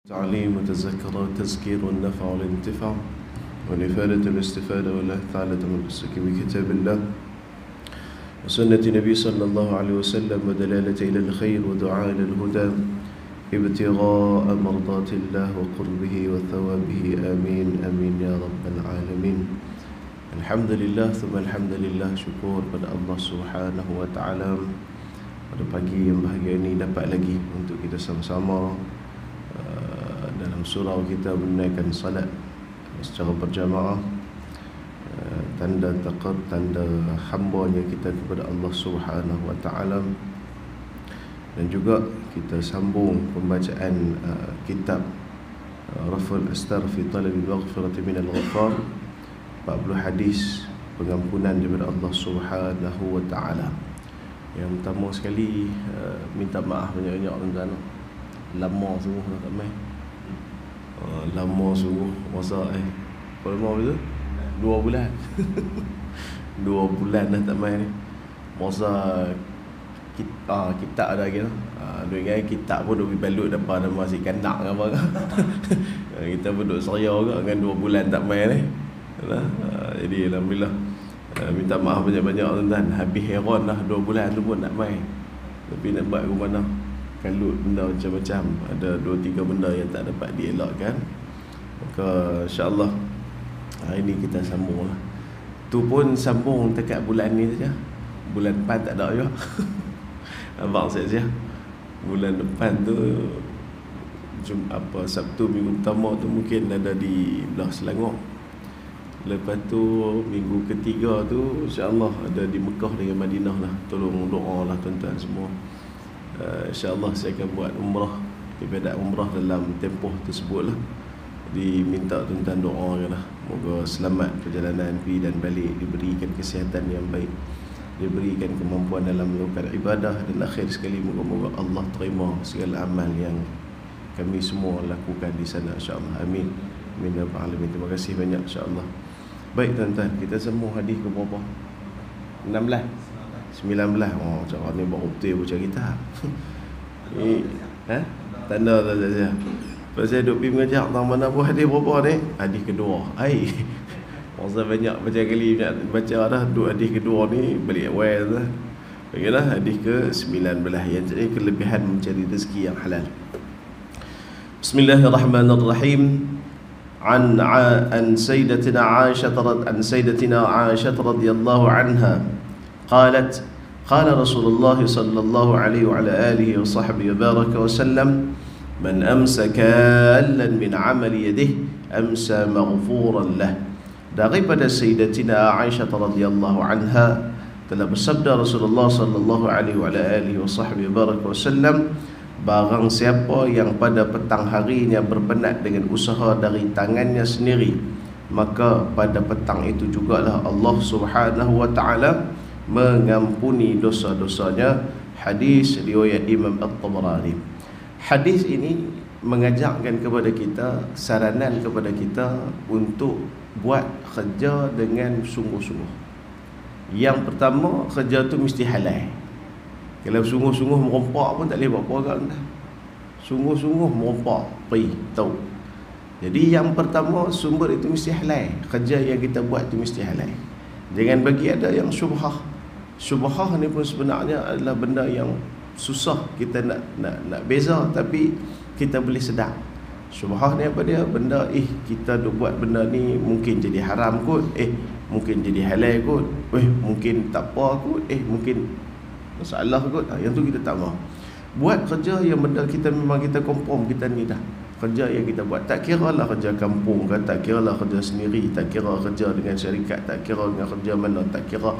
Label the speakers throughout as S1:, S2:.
S1: تعليم وتذكر وتذكير والنفع والانتفاع والإفادة والاستفادة والإثالة من السك بكتاب الله وسنة النبي صلى الله عليه وسلم ودلالة إلى الخير ودعاء إلى الهدى ابتغاء مرضات الله وقربه وثوابه آمين آمين يا رب العالمين. Alhamdulillah, thumma alhamdulillah, syukur pada Allah Subhanahu wa taala pada pagi yang bahagia ini dapat lagi untuk kita sama-sama dalam surau kita menunaikan salat secara berjamaah, tanda hambanya kita kepada Allah Subhanahu wa taala. Dan juga kita sambung pembacaan kitab Raf'ul Astar fi Talabil Maghfirati minal Ghaffar, 40 hadis pengampunan daripada Allah Subhanahu wa taala. Yang pertama sekali, minta maaf banyak-banyak tuan-tuan. Lama sungguh tak main. Lama sungguh masa berapa lama tu? 2 bulan. 2 bulan dah tak main ni. Masa kitab ada lagi tu. Duk ingat kitab pun duk balut depan masih kanak ke apa ke. Kita pun duk seria ke dengan 2 bulan tak main ni. Jadi alhamdulillah, minta maaf banyak-banyak tuan-tuan. Habis heran dah 2 bulan tu pun nak main. Tapi nak buat ke mana? Kalut benda macam-macam. Ada 2-3 benda yang tak dapat dielakkan. Maka insya-Allah hari ni kita sambung lah. Tu pun sambung dekat bulan ni saja. Bulan depan tak ada juga. Abang saja. Bulan depan tu Sabtu minggu pertama tu mungkin ada di belah Selangor. Lepas tu minggu ketiga tu insya-Allah ada di Mekah dengan Madinah lah. Tolong doa lah tuan-tuan semua. InsyaAllah saya akan buat umrah, ibadat umrah dalam tempoh tersebut lah. Jadi minta tuan-tuan doa lah, moga selamat perjalanan pergi dan balik, diberikan kesihatan yang baik, diberikan kemampuan dalam melakukan ibadah, dan akhir sekali moga-moga Allah terima segala amal yang kami semua lakukan di sana insyaAllah. Amin. Amin ya rabbal alamin. Terima kasih banyak insyaAllah. Baik tuan-tuan, kita sambung hadis ke berapa? 19. Oh, cara ni buat betul baca kitab. Tanda saja. Lepas saya duduk pergi mengajar tentang mana pun hadis berapa ni? Hadis kedua. Masa banyak baca kali baca dah, duduk hadis kedua ni balik awal dah. Baiklah, hadis ke-19 yang jadi kelebihan mencari rezeki yang halal. Bismillahirrahmanirrahim. An sayyidatina Aisyah radhiyallahu anha قالت قال رسول الله صلى الله عليه وعلى آله وصحبه وبارك وسلم من أمسى كالا من عمل يده أمسى مغفورا له. Daripada Sayyidatina Aisyah radhiyallahu anha telah bersabda Rasulullah sallallahu alaihi wa alihi wasallam, barang siapa yang pada petang harinya berpenat dengan usaha dari tangannya sendiri, maka pada petang itu jugalah Allah Subhanahu wa taala mengampuni dosa-dosanya. Hadis riwayat Imam At-Tabarani. Hadis ini mengajarkan kepada kita, saranan kepada kita untuk buat kerja dengan sungguh-sungguh. Yang pertama, kerja tu mesti halal. Kalau sungguh-sungguh merompak pun tak boleh buat apa-apa dah. Sungguh-sungguh merompak, pergi tahu. Jadi yang pertama, sumber itu mesti halal. Kerja yang kita buat itu mesti halal. Jangan bagi ada yang syubhah. Syubhah ni pun sebenarnya adalah benda yang susah kita nak beza, tapi kita boleh sedar. Syubhah ni apa dia? Benda kita duk buat benda ni mungkin jadi haram kot, mungkin jadi halal kot, mungkin tak apa kot, mungkin masalah kot. Yang tu kita tak mahu. Buat kerja yang benda kita memang kita confirm kita ni dah. Kerja yang kita buat, tak kira lah kerja kampung kan, tak kira lah kerja sendiri, tak kira kerja dengan syarikat, tak kira dengan kerja mana, tak kira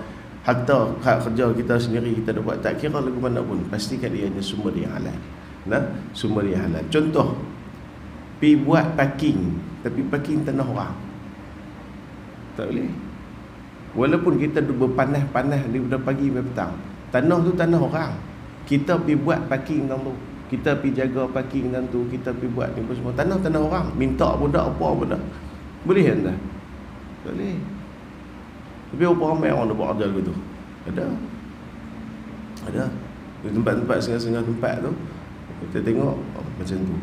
S1: hatta kerja kita sendiri kita dah buat, tak kira lagu mana pun, pastikan dia hanya sumber yang halal. Sumber yang halal. Contoh, pi buat parking, tapi parking tanah orang, tak boleh. Walaupun kita duduk berpanas-panas daripada pagi sampai petang, tanah tu tanah orang, kita pi buat parking dalam tu, kita pi jaga parking dalam tu, kita pi buat ni semua, tanah orang, minta pun tak apa pun tak boleh kan? Tak boleh. Tapi berapa ramai orang nak buat kerja begitu? Ada. Di tempat-tempat setengah-setengah tempat tu kita tengok macam tu.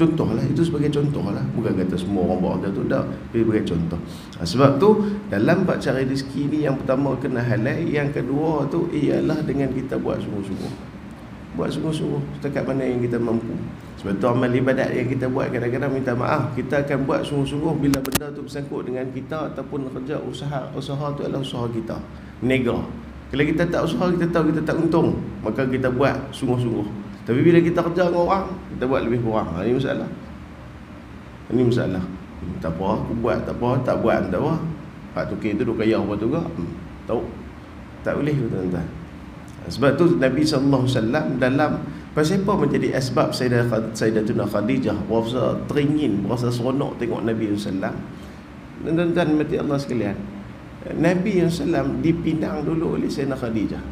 S1: Contohlah, itu sebagai contoh lah. Bukan kata semua orang buat macam tu, tak. Dia sebagai contoh. Sebab tu dalam bab cari rezeki ni, yang pertama kena halal, yang kedua tu ialah dengan kita buat sungguh-sungguh. Buat sungguh-sungguh setakat mana yang kita mampu. Sebab tu amal ibadat yang kita buat, kadang-kadang minta maaf, kita akan buat sungguh-sungguh bila benda tu bersangkut dengan kita ataupun kerja usaha tu adalah usaha kita, nega. Kalau kita tak usaha, kita tahu kita tak untung, maka kita buat sungguh-sungguh. Tapi bila kita kerja dengan orang, kita buat lebih kurang. Ini masalah. Ini masalah. Tak apa, aku buat, tak apa, tak buat, tak apa. Pak Tukir tu duk kaya apa tu juga. Tahu? Tak boleh, tuan-tuan. Sebab tu Nabi SAW dalam, pasal apa menjadi asbab Sayyidatuna Khadijah berasa teringin, berasa seronok tengok Nabi SAW. Tuan-tuan mati Allah sekalian, Nabi SAW dipinang dulu oleh Sayyidatuna Khadijah.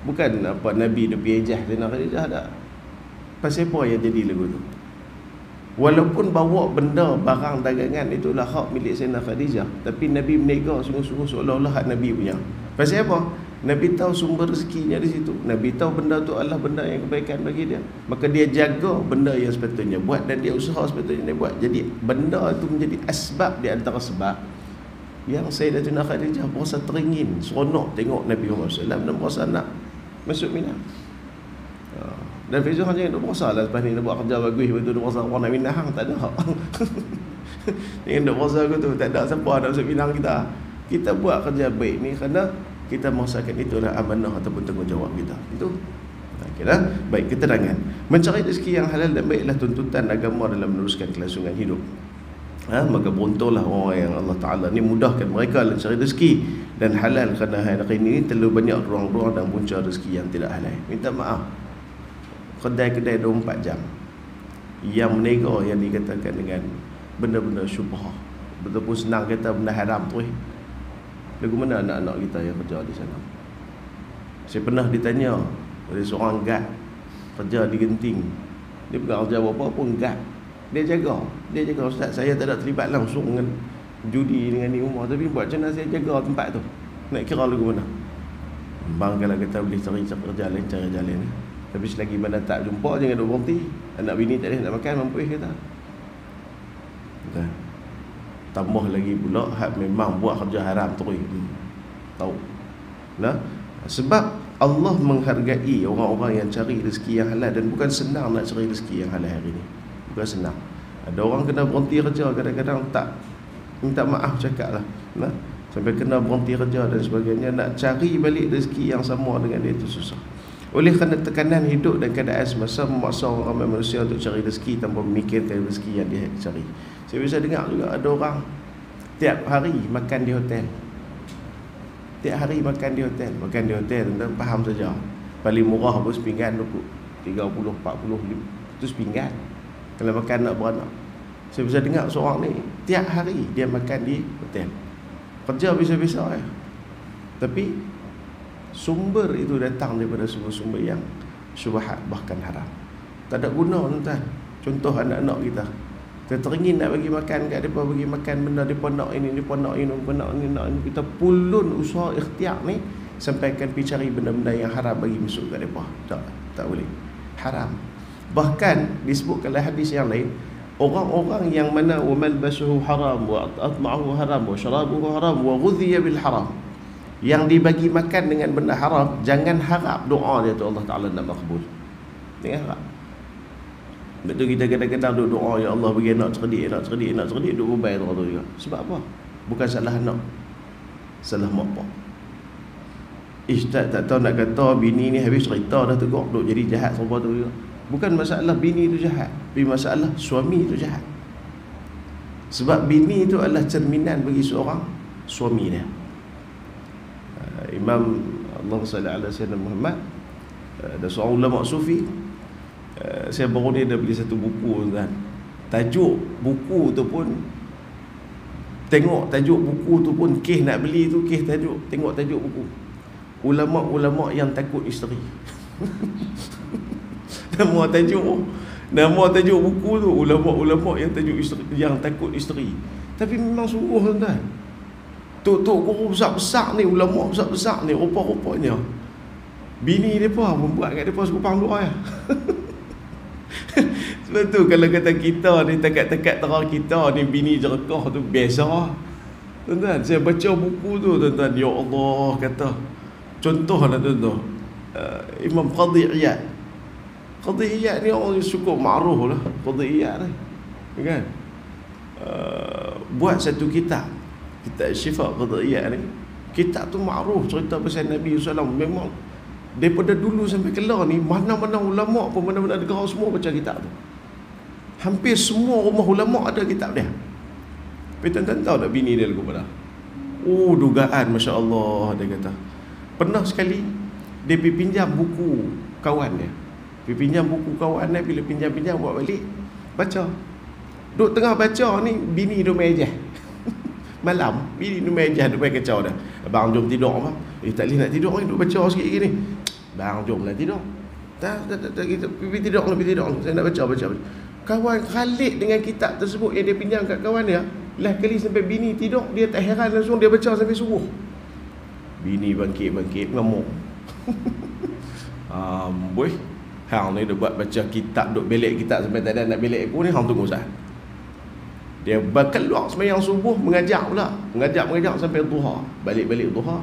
S1: Bukan apa Nabi dia piejah Sayyidatuna Khadijah, tak. Pasal apa yang jadi lagu tu? Walaupun bawa benda, barang dagangan itulah hak milik Sayyidatuna Khadijah, tapi Nabi menega sungguh-sungguh seolah-olah hak Nabi punya. Pasal apa? Nabi tahu sumber rezekinya di situ. Nabi tahu benda tu adalah benda yang kebaikan bagi dia. Maka dia jaga benda yang sepatutnya buat, dan dia usaha sepatutnya dia buat. Jadi benda tu menjadi asbab di antara sebab yang Sayyidatuna Khadijah berasa teringin, seronok tengok Nabi Muhammad SAW dan berasa nak masuk Minang. Dan Faizu hanya nak berasa lah lepas ni nak buat kerja bagus, lepas tu nak berasa orang nak Minang, tak ada. Yang nak berasa aku tu, tak ada siapa nak masuk Minang kita. Kita buat kerja baik ni kerana kita merasakan itulah amanah ataupun tanggungjawab kita. Itu okeylah. Baik, keterangan mencari rezeki yang halal dan baiklah tuntutan agama dalam meneruskan kelangsungan hidup. Maka beruntunglah orang yang Allah Ta'ala ni mudahkan mereka dalam cari rezeki dan halal, kerana hari ini terlalu banyak ruang-ruang dan punca rezeki yang tidak halal. Minta maaf, kedai-kedai 24 jam yang menega, yang dikatakan dengan benda-benda syubhah, betul-betul senang kata benda haram tu. Lagu mana anak-anak kita yang kerja di sana? Saya pernah ditanya oleh seorang guard kerja di Genting. Dia bukan kerja apa-apa pun, guard. Dia jaga, Ustaz, saya tak ada terlibat langsung dengan judi dengan ni rumah, tapi buat macam mana saya jaga tempat tu? Nak kira lagu mana? Bang kalau kita boleh cari kerja lain, cari jalan ni. Tapi selagi mana tak jumpa, jangan duk berhenti. Anak bini tak boleh nak makan, mampu kita. Betul. Tambah lagi pula hak memang buat kerja haram terus. Tahu. Nah, sebab Allah menghargai orang-orang yang cari rezeki yang halal, dan bukan senang nak cari rezeki yang halal hari ni. Bukan senang. Ada orang kena berhenti kerja, kadang-kadang tak minta maaf cakap lah. Nah, sampai kena berhenti kerja dan sebagainya, nak cari balik rezeki yang sama dengan dia itu susah. Oleh kerana tekanan hidup dan keadaan semasa memaksa orang ramai manusia untuk cari rezeki tanpa memikirkan rezeki yang dia cari. Saya bisa dengar juga ada orang tiap hari makan di hotel. Tiap hari makan di hotel. Makan di hotel, tuan faham saja. Paling murah pun sepinggan 30, 40, 50 itu sepinggan. Kalau makan nak beranak. Saya bisa dengar seorang ni tiap hari dia makan di hotel. Kerja bisa-bisa ya. Tapi sumber itu datang daripada sumber-sumber yang syubhat, bahkan haram. Tak ada guna, tuan-tuan. Contoh anak-anak kita, kita teringin nak bagi makan kat mereka, bagi makan benda mereka nak ini, mereka nak ini, mereka nak ini, nak ini. Kita pulun usaha ikhtiar ni sampaikan pergi cari benda-benda yang haram bagi masuk kat mereka. Tak boleh. Haram. Bahkan disebutkan dalam hadis yang lain, orang-orang yang mana wa malbasuhu haram wa atma'uhu haram wa syarabuhu haram wa ghudhiya bil haram, yang dibagi makan dengan benda haram, jangan harap doa dia tu Allah Ta'ala nak makbul. Jangan harap. Betul, kita kadang-kadang duk doa, ya Allah bagi anak cerdik, duk ubai tu juga. Sebab apa? Bukan salah anak, salah mak pak. Tak tahu nak kata bini ni habis cerita dah tegur, duk jadi jahat serba tu juga. Bukan masalah bini tu jahat, tapi masalah suami tu jahat. Sebab bini itu adalah cerminan bagi seorang suami dia. Imam Allahumma salli ala Sayyidina Muhammad, ada seorang ulama sufi, saya baru ni dah beli satu buku kan. Tajuk buku tu pun, tengok tajuk buku tu pun, kes nak beli tu kes tajuk, tengok tajuk buku. Ulama-ulama yang takut isteri. Nama tajuk buku tu, ulama-ulama yang takut isteri. Tapi memang sungguh tuan-tuan. Tok guru besar-besar ni, ulama besar-besar ni, rupa-rupanya bini mereka membuat kat mereka sekupang luar ya. Sebab tu kalau kata kita ni tekat-tekat terang kita ni bini jerkah tu biasa. Tuan-tuan, saya baca buku tu tuan-tuan, ya Allah kata. Contohlah tuan-tuan, Imam Qadhi Iyad. Qadhi Iyad ni orang cukup ma'ruf lah, Qadhi Iyad ni. Kan? Buat satu kitab Syifa Qadhi Iyad ni. Kitab tu ma'ruf, cerita pasal Nabi SAW. Memang daripada dulu sampai kelar ni, mana-mana ulama' pun, mana-mana negara semua baca kitab tu. Hampir semua rumah ulama' ada kitab dia. Tapi tuan-tuan tahu tak bini dia lagu pada? Oh, dugaan, Masya Allah, dia kata. Pernah sekali dia pergi pinjam buku kawan dia. Pergi pinjam buku kawan dia, bila pinjam-pinjam buat balik, baca. Duk tengah baca ni, bini dia main ejah. Malam, bini dia main ejah, dia main kacau dah. Bang, jom tidur bang. Tak boleh nak tidur ni, duk baca sikit lagi ni. Bang, jom lah tidur. Tak, kita pergi tidur. Saya nak baca. Kawan Khalid dengan kitab tersebut yang dia pinjam kat kawan dia, lah kali sampai bini tidur, dia tak heran, langsung dia baca sampai subuh. Bini bangkit ngamuk. Boy, hang ni dia buat baca kitab, duk belik kitab sampai tak ada nak belik aku ni, hang tunggu sah. Dia keluar sembahyang subuh, mengajak sampai duha. Balik duha,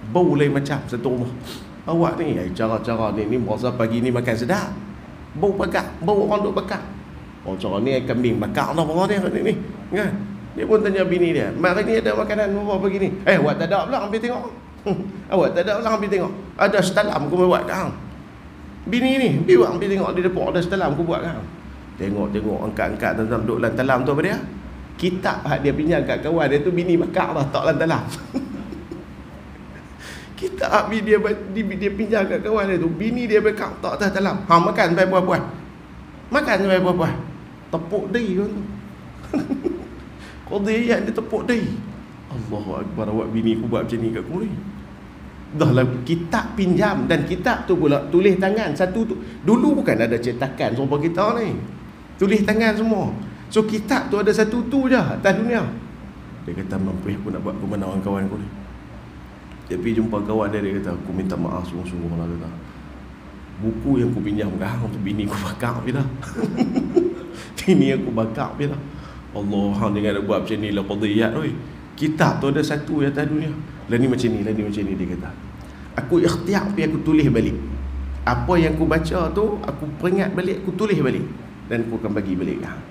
S1: bau lain macam satu rumah. Awak ni, cara-cara ni berasa pagi ni makan sedap. Bau bakar, bau orang duk bakar. Oh, cara ni kambing bakar dah orang dia ni. Kan? Dia pun tanya bini dia, "Mari ni ada makanan apa pagi ni?" Awak tak ada pula, ambil tengok. Awak tak ada pula, ambil tengok. Ada setalam aku buat kat hang. Bini ni, biwak ambil tengok di depan ada setalam aku buat kat hang. Tengok, angkat tentang duduk dalam talam tu apa dia? Kitab hak dia pinjam kat kawan dia tu, bini bakar dah tak dalam talam. Kitab dia pinjam kat kawan dia tu, bini dia bakar tak atas talam. Hang makan sampai buah-buah. Tepuk dai kan. Qadhi dia tepuk dai. Allahu Akbar, awak bini aku buat macam ni kat aku ni. Dah lah kitab pinjam, dan kitab tu pula tulis tangan satu tu. Dulu bukan ada cetakan serupa kita ni. Tulis tangan semua. So kitab tu ada satu tu je atas dunia. Dia kata, "Mampu aku nak buat ke mana orang kawan aku ni." Dia pergi jumpa kawan dia kata, "Aku minta maaf sungguh-sungguh lah," kata. "Buku yang aku pinjam kat hang tu bini aku bakar je dah." Bini aku bakar je dah. Allah, hang jangan nak buat macam ni lah Qadhi oi. Kitab tu ada satu di atas dunia. Lah ni macam ni, dia kata. Aku ikhtiar pergi aku tulis balik. Apa yang aku baca tu, aku peringat balik, aku tulis balik. Dan aku akan bagi balik kat hang.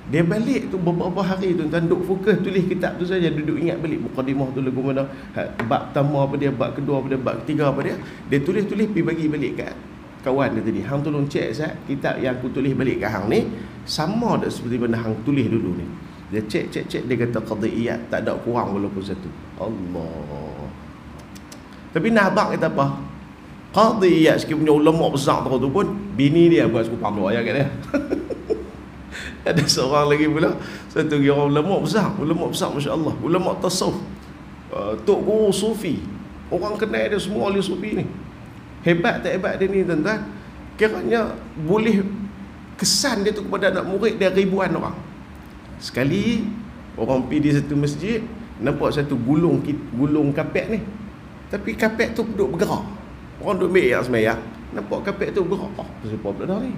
S1: Dia balik tu beberapa hari tu, tuan duk fokus tulis kitab tu saja, duduk ingat balik mukadimah tu lagu mana, bab pertama apa dia, bab kedua apa dia, bab ketiga apa dia. Dia tulis-tulis pergi bagi balik kat kawan dia tadi. "Hang tolong cek Zat, kitab yang aku tulis balik kat hang ni sama tak seperti mana hang tulis dulu ni?" Dia cek, dia kata Qadhi Iyad tak ada kurang walaupun satu. Allah. Tapi nabak kata apa? Qadhi Iyad sikit punya ulama besar tu pun, bini dia buat sekupang dua ayat kat dia. Ada seorang lagi pula, satu orang ulama besar Masya Allah, ulama tasawuf, Tok Guru Sufi. Orang kenal dia semua ahli Sufi ni. Hebat tak hebat dia ni tuan-tuan? Kiranya boleh kesan dia tu kepada anak murid dia ribuan orang. Sekali orang pergi di satu masjid, nampak satu gulung kapet ni. Tapi kapet tu duduk bergerak. Orang duduk sembahyang, nampak kapet tu bergerak. Siapa pula ni?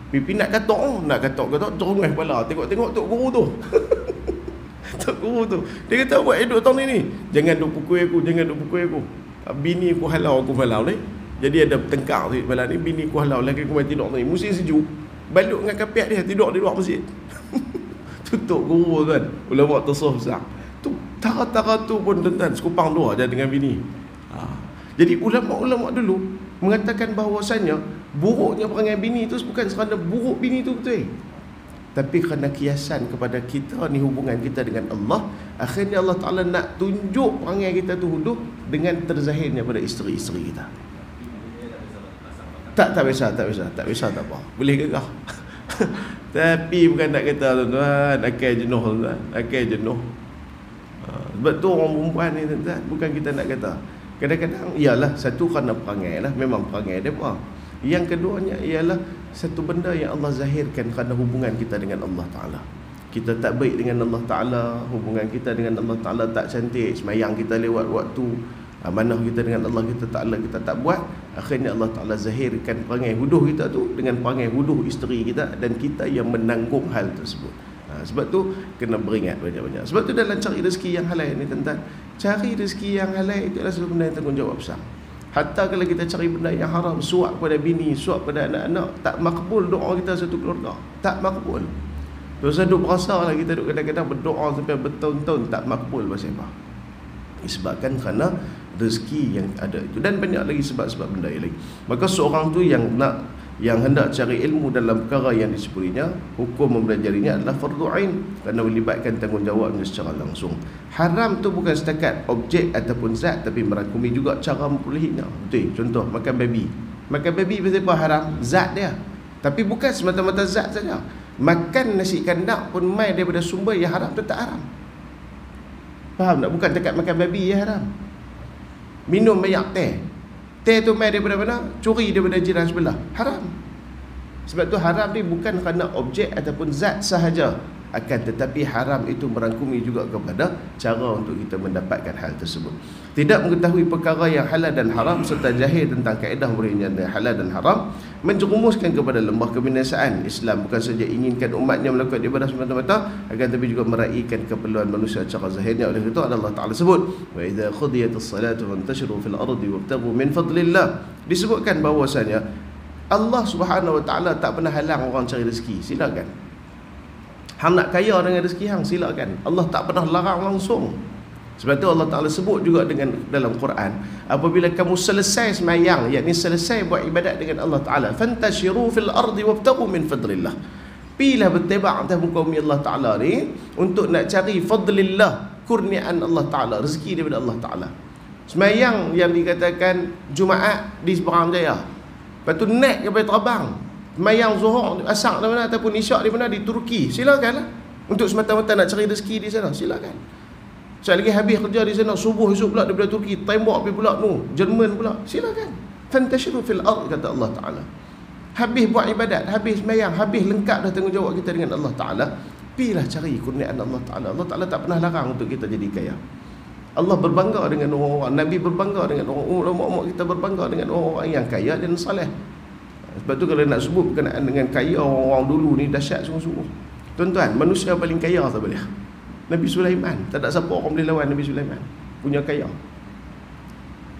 S1: Pipi nak katok, jerungai kepala. Tengok Tok Guru tu. Tok Guru tu. Dia kata, "Buat hidup tahun ni. Jangan duk pukul aku. Bini aku halau ni. Jadi ada tengkar sikit malam ni, bini aku halau lagi aku main tidur ni. Musim sejuk. Baluk dengan kapet dia, tidur di luar masjid." Tu Tok Guru kan, ulama tasawuf besar. Tu tara-tara tu pun tuan-tuan sekupang dua je dengan bini. Jadi ulama-ulama dulu mengatakan bahawasanya buruknya perangai bini itu bukan kerana buruk bini itu betul, tapi kerana kiasan kepada kita ni, hubungan kita dengan Allah. Akhirnya Allah Ta'ala nak tunjuk perangai kita tu huduh dengan terzahirnya pada isteri-isteri kita. Tak biasa tak apa, boleh gegah. Tapi bukan nak kata tuan-tuan, akal jenuh tuan-tuan, sebab tu orang perempuan ni tuan-tuan, bukan kita nak kata. Kadang-kadang ialah satu kerana perangai lah, memang perangai dia apa. Yang keduanya ialah satu benda yang Allah zahirkan kerana hubungan kita dengan Allah Ta'ala. Kita tak baik dengan Allah Ta'ala, hubungan kita dengan Allah Ta'ala tak cantik, semayang kita lewat waktu, amanah kita dengan Allah kita Ta'ala kita tak buat. Akhirnya Allah Ta'ala zahirkan perangai huduh kita tu dengan perangai huduh isteri kita, dan kita yang menanggung hal tersebut. Sebab tu kena beringat banyak-banyak. Sebab tu dalam cari rezeki yang halal ni tuan-tuan, cari rezeki yang halal itu adalah satu benda yang tanggungjawab besar. Hatta kalau kita cari benda yang haram, suap pada bini, suap pada anak-anak, tak makbul doa kita satu keluarga. Tak makbul. Terus duk berasa lah kita duk kadang-kadang berdoa sampai bertahun-tahun tak makbul. Pasal apa? Disebabkan kerana rezeki yang ada itu, dan banyak lagi sebab-sebab benda yang lain. Maka seorang tu yang hendak cari ilmu dalam perkara yang disebutnya, hukum mempelajarinya adalah fardu ain, kerana melibatkan tanggungjawabnya secara langsung. Haram tu bukan setakat objek ataupun zat, tapi merangkumi juga cara memperolehinya. Betul? Contoh makan babi. Makan babi pasal apa haram? Zat dia. Tapi bukan semata-mata zat saja. Makan nasi kandar pun mai daripada sumber yang haram, tu tak haram. Faham tak? Bukan dekat makan babi yang haram. Minum banyak teh. Teh tu mai daripada mana? Curi daripada jiran sebelah. Haram. Sebab tu haram ni bukan kerana objek ataupun zat sahaja, akan tetapi haram itu merangkumi juga kepada cara untuk kita mendapatkan hal tersebut. Tidak mengetahui perkara yang halal dan haram serta jahil tentang kaedah berhubungan halal dan haram menjerumuskan kepada lembah kebinasaan. Islam bukan saja inginkan umatnya melakukan ibadah semata-mata, akan tetapi juga meraihkan keperluan manusia secara zahirnya. Oleh itu Allah Ta'ala sebut, wa idza qudiyatis salatu fantashiru fil ardi wabtaghu min fadlillah. Disebutkan bahawasanya Allah Subhanahu Wa Ta'ala tak pernah halang orang cari rezeki. Silakan. Hang nak kaya dengan rezeki hang, silakan. Allah tak pernah larang langsung. Sebab tu Allah Ta'ala sebut juga dengan dalam Quran, apabila kamu selesai semayang, yakni selesai buat ibadat dengan Allah Ta'ala, fantashiru fil ardi wabtaghu min fadlillah. Pilah bertebak atas muka bumi Allah Ta'ala ni untuk nak cari fadlillah, kurniaan Allah Ta'ala, rezeki daripada Allah Ta'ala. Semayang yang dikatakan Jumaat di Seberang Jaya, lepas tu naik ke Bait Rabang, semayang Zuhur, Asar di mana ataupun Isyak di mana, di Turki, silakanlah. Untuk semata-mata nak cari rezeki di sana, silakan. Sekali lagi habis kerja di sana, subuh esok pula daripada Turki, tembak pergi pula Jerman pula, silakan. Fantashiru fil ard, kata Allah Ta'ala. Habis buat ibadat, habis semayang, habis lengkap dah tanggungjawab kita dengan Allah Ta'ala, pilah cari kurniaan Allah Ta'ala. Allah Ta'ala tak pernah larang untuk kita jadi kaya. Allah berbangga dengan orang-orang, Nabi berbangga dengan orang-orang, ulama-ulama kita berbangga dengan orang-orang yang kaya dan saleh. Sebab tu kalau nak sebut berkenaan dengan kaya orang-orang dulu ni dahsyat sungguh-sungguh. Tuan-tuan, manusia paling kaya tak boleh? Nabi Sulaiman. Tak ada siapa orang boleh lawan Nabi Sulaiman. Punya kaya.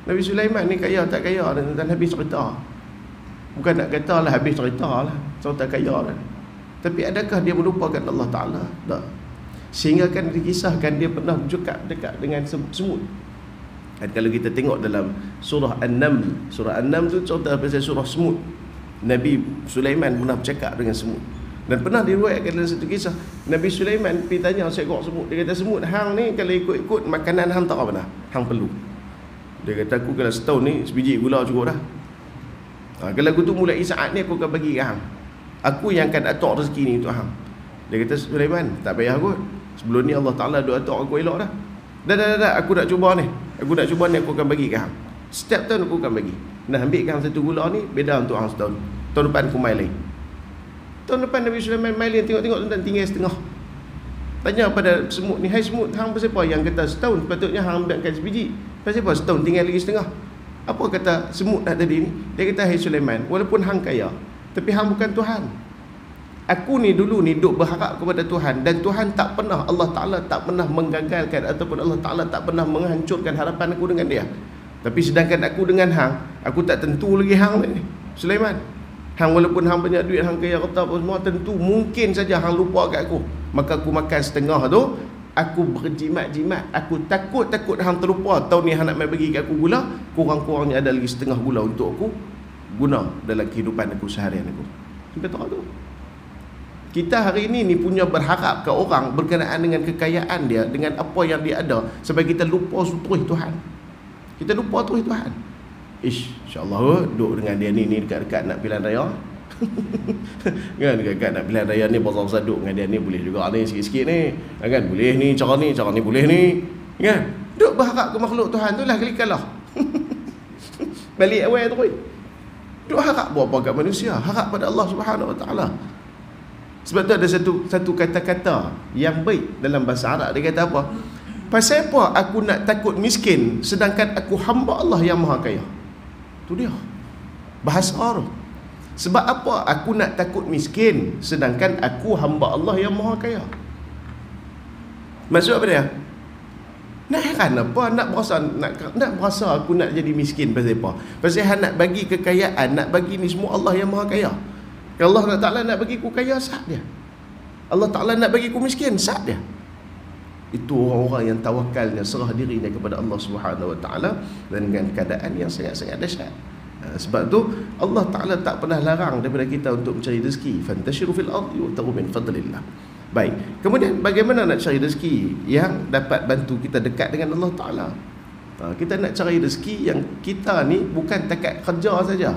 S1: Nabi Sulaiman ni kaya tak kaya, dan habis cerita. Bukan nak kata lah habis cerita lah, cerita kaya lah. Tapi adakah dia melupakan Allah Ta'ala? Tak. Sehingga kan dikisahkan dia pernah bercakap dekat dengan semut. Dan kalau kita tengok dalam surah An-Naml, surah An-Naml tu cerita pasal surah semut. Nabi Sulaiman pernah bercakap dengan semut. Dan pernah diriwayatkan dalam satu kisah, Nabi Sulaiman pergi tanya seekor semut. Dia kata, semut, hang ni kalau ikut-ikut makanan hang tak apa dah, hang perlu. Dia kata, aku kalau setahun ni sebiji gula cukup dah. Kalau aku tu mulai saat ni aku akan bagi ke hang. Aku yang akan atur rezeki ni untuk hang. Dia kata, Sulaiman, tak payah kot. Sebelum ni Allah Ta'ala dah atur aku elok dah. Dah, aku nak cuba ni. Aku nak cuba ni, aku akan bagi ke hang. Setiap tahun aku akan bagi. Nah, ambil ke hang satu gula ni, beda untuk hang setahun. Tahun depan aku main lain. Tahun depan Nabi Sulaiman main lain, tengok tuan tinggal setengah. Tanya pada semut ni, hai semut, hang pasal apa yang kata setahun sepatutnya hang ambilkan sebiji? Pasal apa setahun tinggal lagi setengah? Apa kata semut dah tadi ni? Dia kata, hai Sulaiman, walaupun hang kaya, tapi hang bukan Tuhan. Aku ni dulu ni duk berharap kepada Tuhan, dan Tuhan tak pernah, Allah Ta'ala tak pernah menggagalkan ataupun Allah Ta'ala tak pernah menghancurkan harapan aku dengan dia. Tapi sedangkan aku dengan hang, aku tak tentu lagi hang ni, Sulaiman. Hang walaupun hang banyak duit, hang kaya harta apa semua, tentu mungkin saja hang lupa kat aku. Maka aku makan setengah tu, aku berjimat-jimat, aku takut hang terlupa. Tahun ni hang nak mai bagi kat aku gula, kurang-kurangnya ada lagi setengah gula untuk aku guna dalam kehidupan aku seharian aku. Sampai tak tu. Kita hari ini ni punya berharap ke orang berkenaan dengan kekayaan dia, dengan apa yang dia ada, sebab kita lupa terus Tuhan. Kita lupa terus Tuhan. InsyaAllah duduk dengan dia ni dekat-dekat nak pilihan raya. Kan dekat-dekat nak pilihan raya ni, pasal-pasal duduk dengan dia ni boleh juga ni sikit-sikit ni. Kan boleh ni, cara ni boleh ni. Kan? Duduk berharap ke makhluk Tuhan tu lah kelikalah. Balik awal terus. Duduk harap buat apa kat manusia? Harap pada Allah Subhanahu Wa Ta'ala. Sebab tu ada satu kata-kata yang baik dalam bahasa Arab. Dia kata apa? Pasal apa aku nak takut miskin sedangkan aku hamba Allah yang maha kaya? Tu dia. Bahasa tu. Sebab apa aku nak takut miskin sedangkan aku hamba Allah yang maha kaya? Maksud apa dia? Nak heran apa? Nak berasa aku nak jadi miskin pasal apa? Pasal nak bagi kekayaan, nak bagi ni semua Allah yang maha kaya. Kalau Allah Ta'ala nak bagi ku kaya, sah dia. Allah Ta'ala nak bagi ku miskin, sah dia. Itu orang-orang yang tawakalnya, serah dirinya kepada Allah Subhanahu Wa Ta'ala dan dengan keadaan yang sangat-sangat dahsyat. Sebab tu Allah Ta'ala tak pernah larang daripada kita untuk mencari rezeki. Fantashiru fil ardi wabtaghu min fadlillah. Baik. Kemudian bagaimana nak cari rezeki yang dapat bantu kita dekat dengan Allah Ta'ala? Kita nak cari rezeki yang kita ni bukan takat kerja saja,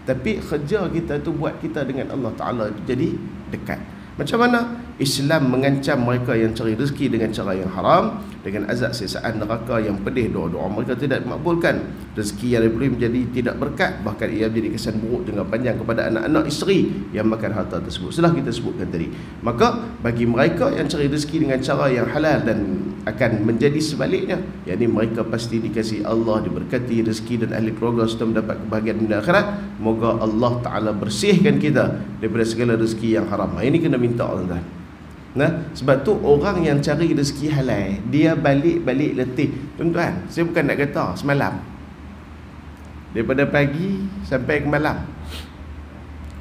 S1: tapi kerja kita tu buat kita dengan Allah Ta'ala jadi dekat. Macam mana Islam mengancam mereka yang cari rezeki dengan cara yang haram, dengan azab siksaan neraka yang pedih, doa-doa mereka tidak dimakbulkan, rezeki yang diberi menjadi tidak berkat, bahkan ia menjadi kesan buruk dengan panjang kepada anak-anak isteri yang makan harta tersebut. Setelah kita sebutkan tadi, maka bagi mereka yang cari rezeki dengan cara yang halal dan akan menjadi sebaliknya, yakni mereka pasti dikasihi Allah, diberkati rezeki dan ahli keluarga serta mendapat kebahagiaan dunia akhirat. Moga Allah Ta'ala bersihkan kita daripada segala rezeki yang haram. Ini kena minta, tuan-tuan. Sebab tu orang yang cari rezeki halal, dia balik-balik letih. Tuan-tuan, saya bukan nak kata semalam, daripada pagi sampai ke malam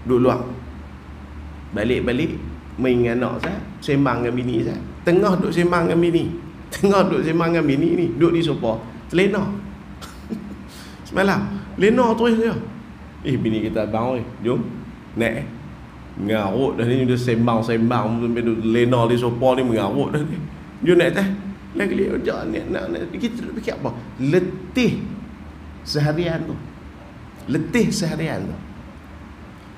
S1: duduk luar, balik-balik main dengan anak saya, sembang dengan bini saya, tengah duduk sembang dengan bini, ni duduk di sofa, terlena. Semalam lena terus dia. Bini kita, abang jom naik. Mengarut dah ni, dia sembang sampai lena di sofa ni, mengarut dah ni. Dia naik atas lagi jangan nak kita fikir apa? Letih seharian tu.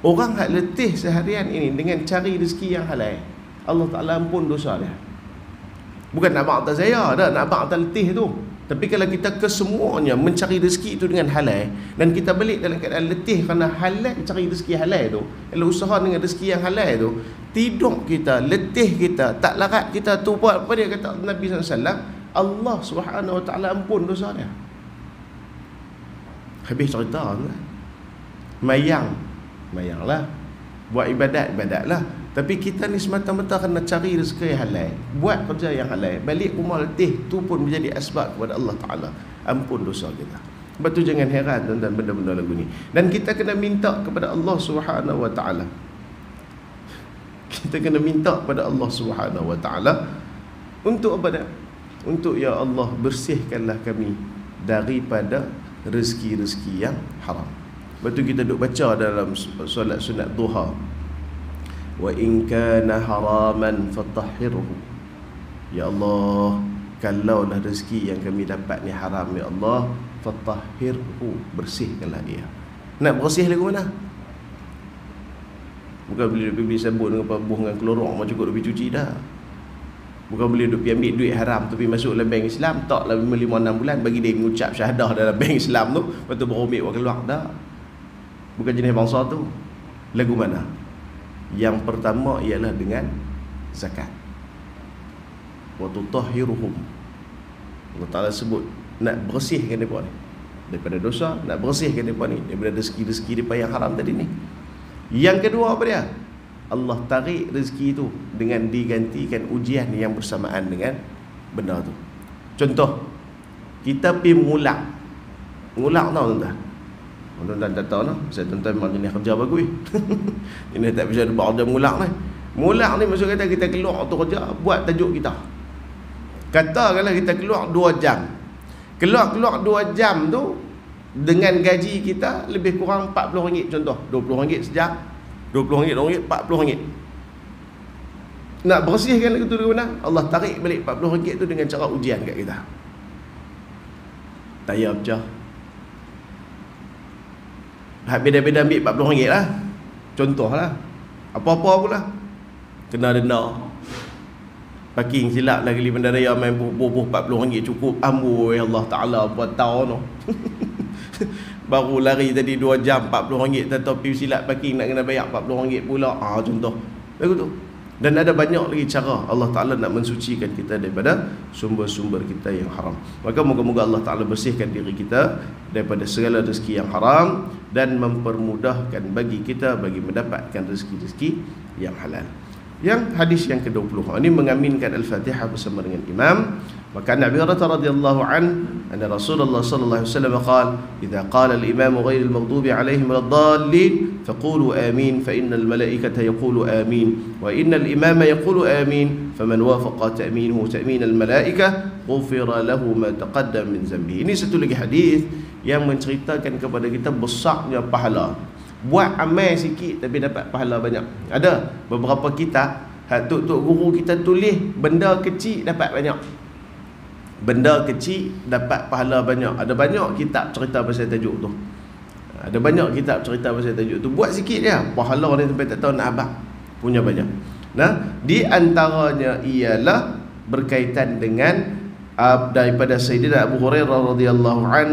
S1: Orang hak letih seharian ini dengan cari rezeki yang halal, Allah Ta'ala ampun dosa dia. Bukan nak abang atas saya dah, nak abang atas letih tu. Tapi kalau kita kesemuanya mencari rezeki itu dengan halal, dan kita balik dalam keadaan letih kerana halal, cari rezeki halal tu, kalau usaha dengan rezeki yang halal tu, tidur kita, letih kita, tak larat kita tu, buat apa dia kata Nabi SAW, Allah Subhanahu Wa Ta'ala ampun dosa dia. Habis cerita kan? Mayanglah, buat ibadatlah. Tapi kita ni semata-mata kena cari rezeki yang halal, buat kerja yang halal, balik rumah letih, tu pun menjadi asbab kepada Allah Ta'ala ampun dosa kita. Sebab tu jangan heran tuan-tuan benda-benda lagu ni. Dan kita kena minta kepada Allah Subhanahu Wa Ta'ala. Kita kena minta kepada Allah Subhanahu Wa Ta'ala untuk apa dah? Untuk ya Allah bersihkanlah kami daripada rezeki-rezeki yang haram. Sebab tu kita duk baca dalam solat sunat duha, wa in kana haraman fatahhirhu. Ya Allah, kalaulah rezeki yang kami dapat ni haram, ya Allah, fatahhirhu, bersihkanlah dia. Nak bersih lagu mana? Bukan boleh duk beli sabun dengan pabuh dengan klorok macam cukup duk pergi cuci dah. Bukan boleh duk pergi ambil duit haram tu pergi masuk dalam bank Islam, tak lah 5-6 bulan bagi dia mengucap syahadah dalam bank Islam tu, lepas tu baru ambil buat keluar dah. Bukan jenis bangsa tu. Lagu mana? Yang pertama ialah dengan zakat. Wa tutahhiruhum. Allah Ta'ala sebut nak bersihkan mereka ni daripada dosa, nak bersihkan mereka ni daripada rezeki-rezeki mereka yang haram tadi ni. Yang kedua apa dia? Allah tarik rezeki itu dengan digantikan ujian yang bersamaan dengan benda tu. Contoh, kita pergi ngulak tahu tuan-tuan. Tuan-tuan tak tahu lah, saya tuan-tuan memang jenis kerja bagus. Ini tak bisa buat kerja mulak ni. Mulak ni maksud kata kita keluar tu kerja, buat tajuk kita. Katakanlah kita keluar 2 jam. Keluar 2 jam tu dengan gaji kita lebih kurang RM40 contoh. RM20 sejam, RM20, RM40. Nak bersihkan lagu tu di mana? Allah tarik balik RM40 tu dengan cara ujian kat kita. Tak payah pecah. Beda-beda ambil RM40 lah, contoh lah. Apa-apa pula kena denda. Parking silap lagi di bandaraya main bubuh RM40 cukup. Amboi Allah Ta'ala buat tahun tu. Baru lari tadi 2 jam RM40, tetapi silap parking nak kena bayar RM40 pula. Contoh lagu tu. Dan ada banyak lagi cara Allah Ta'ala nak mensucikan kita daripada sumber-sumber kita yang haram. Maka moga-moga Allah Ta'ala bersihkan diri kita daripada segala rezeki yang haram dan mempermudahkan bagi kita bagi mendapatkan rezeki-rezeki yang halal. Yang hadis yang ke-20 ini mengaminkan Al-Fatihah bersama dengan imam. Maka Nabi radhiyallahu anna Rasulullah sallallahu alaihi wasallam qala idza qala al-imam ghayr al-maghdubi alaihim waladdallin faqulu amin fa innal malaikata yaqulu amin wa innal imama yaqulu amin faman wafaqa ta'minuhu ta'min al-malaikah ghufira lahu ma taqaddama min dhanbi. Ini satu lagi hadis yang menceritakan kepada kita besarnya pahala. Buat amal sikit tapi dapat pahala banyak. Ada beberapa kitab tok guru kita tulis benda kecil dapat banyak. Benda kecil dapat pahala banyak. Ada banyak kitab cerita pasal tajuk tu. Ada banyak kitab cerita pasal tajuk tu. Buat sikit je, pahala ni sampai tak tahu nak abang. Punya banyak. Nah, di antaranya ialah berkaitan dengan daripada Sayyidina Abu Hurairah radhiyallahu an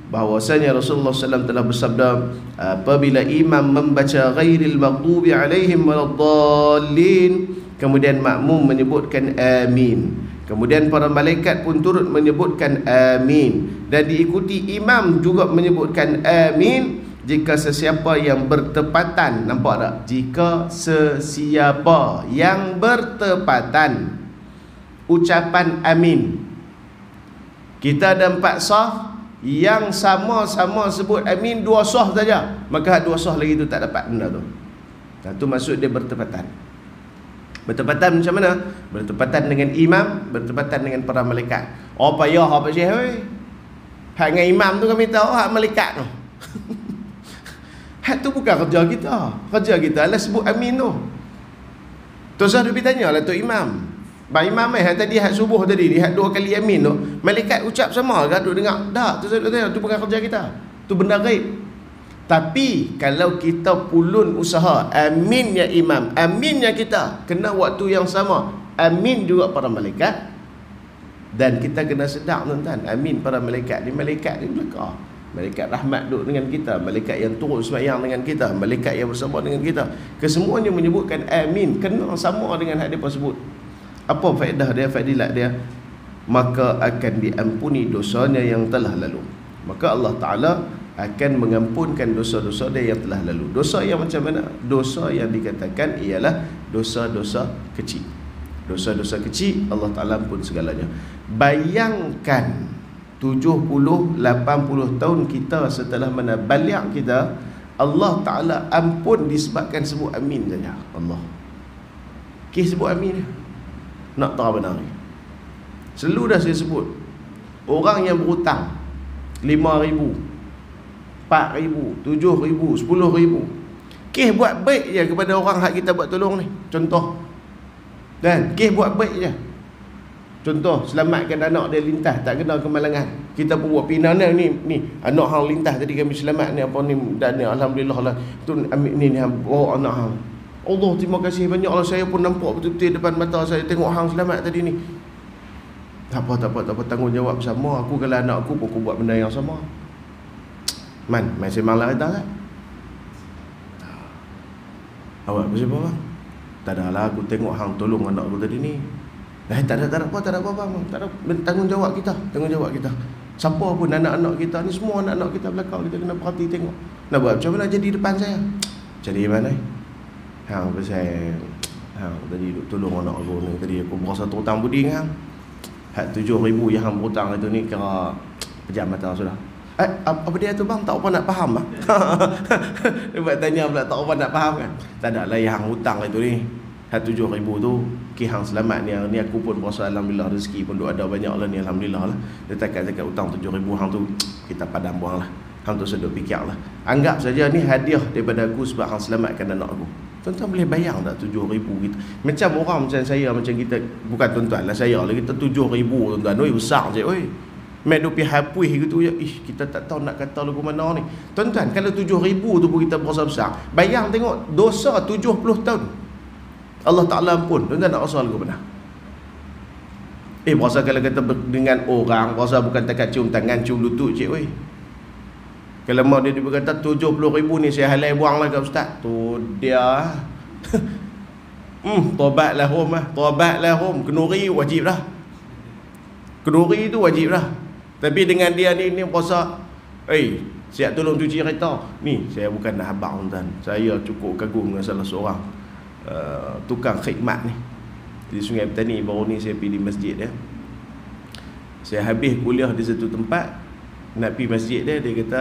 S1: bahwasanya Rasulullah SAW telah bersabda, apabila imam membaca ghairil maghdubi alaihim waladdallin, kemudian makmum menyebutkan amin, kemudian para malaikat pun turut menyebutkan amin, dan diikuti imam juga menyebutkan amin jika sesiapa yang bertepatan. Nampak tak? Jika sesiapa yang bertepatan ucapan amin. Kita ada 4 sah yang sama-sama sebut amin 2 sah saja, maka 2 sah lagi tu tak dapat benda tu. Itu maksud dia bertepatan. Bertepatan macam mana? Bertepatan dengan imam, bertepatan dengan para malaikat. Oh payah apa Syekh oi? Hak dengan imam tu kami tahu, hak malaikat tu. Hak tu bukan kerja kita. Kerja kita adalah sebut amin tu. Terus dia bertanyalah tu imam. Bang imam hak tadi hak subuh tadi, hak 2 kali amin tu, malaikat ucap sama ke duk dengar? Tak, tu tu bukan kerja kita. Tu benda gaib. Tapi kalau kita pulun usaha, amin ya imam, amin ya kita, kena waktu yang sama, amin juga para malaikat. Dan kita kena sedar tuan-tuan, amin para malaikat ni belakang. Malaikat rahmat duduk dengan kita, malaikat yang turun sembahyang dengan kita, malaikat yang bersama dengan kita, kesemuanya menyebutkan amin, kena sama dengan hak dia sebut. Apa faedah dia, fadilat dia? Maka akan diampuni dosanya yang telah lalu. Maka Allah Ta'ala akan mengampunkan dosa-dosa dia yang telah lalu. Dosa yang macam mana? Dosa yang dikatakan ialah dosa-dosa kecil. Dosa-dosa kecil Allah Ta'ala ampun segalanya. Bayangkan 70-80 tahun kita setelah mana balik kita, Allah Ta'ala ampun disebabkan sebut amin saja. Allah sebut amin. Nak tahu benar ni, selalu dah saya sebut, orang yang berhutang 5,000, 4,000, 7,000, 10,000, buat baik je kepada orang hak kita buat tolong ni. Contoh, dan buat baik je. Contoh, selamatkan anak dia lintas tak kena kemalangan, kita pun buat pinana ni anak hang lintas tadi kami selamat ni apa ni, dan ni alhamdulillah lah tu ambil ni bawa anak hang. Allah terima kasih banyak lah, saya pun nampak betul-betul depan mata saya, tengok hang selamat tadi ni. Tak apa, tanggungjawab sama. Aku kalau anak aku pun aku buat benda yang sama. Man sembang lah kata tak? Awak berapa bang? Tak ada lah, aku tengok hang tolong anak aku tadi ni. Tak ada apa bang. Tak ada, tanggungjawab kita. Siapa pun anak-anak kita ni, semua anak-anak kita belakang, kita kena perhati tengok. Nak buat macam mana jadi depan saya? Jadi mana? Hang pasal tadi duk tolong anak aku ni, tadi aku berasa terhutang budi dengan hang. Hak 7,000 yang hang berhutang itu ni kira pejam mata sudah. Apa dia tu bang? Tak apa nak faham bang. Dia buat tanya pula, tak apa nak faham kan? Tak ada lah yang hang hutang itu ni. Hak 7,000 tu hang selamat ni aku pun berasa alhamdulillah, rezeki pun duk ada banyak lah ni, alhamdulillah lah. Dia takat hutang 7,000 hang tu kita padam buang lah. Hang tu sedut fikir lah. Anggap saja ni hadiah daripada aku sebab hang selamatkan anak aku. Tuan-tuan boleh bayang tak 7,000 kita? Macam orang macam saya, macam kita, bukan tuan-tuan lah, saya lah, kita 7,000 tuan-tuan. Oi besar je oi. Mek dupi hapuih gitu ya. Kita tak tahu nak kata lagu mana ni. Tuan-tuan, kalau 7,000 tu pun kita berasa besar. Bayang tengok dosa 70 tahun. Allah Ta'ala ampun. Tuan-tuan nak rasa lagu mana? Berasa kalau kata dengan orang, berasa bukan takat cium tangan, cium lutut cik oi. Kalau mau dia berkata 70,000 ni saya halai buang lah ke ustaz. Tu dia. Taubat lahum taubat lahum, kenduri wajib dah. Kenduri tu wajib dah. Tapi dengan dia ni puasa, siap tolong cuci kereta. Ni saya bukan nak habaq tuan. Saya cukup kagum dengan salah seorang tukang khidmat ni di Sungai Petani. Baru ni saya pergi di masjid dia. Saya habis kuliah di satu tempat, nak pergi masjid dia, dia kata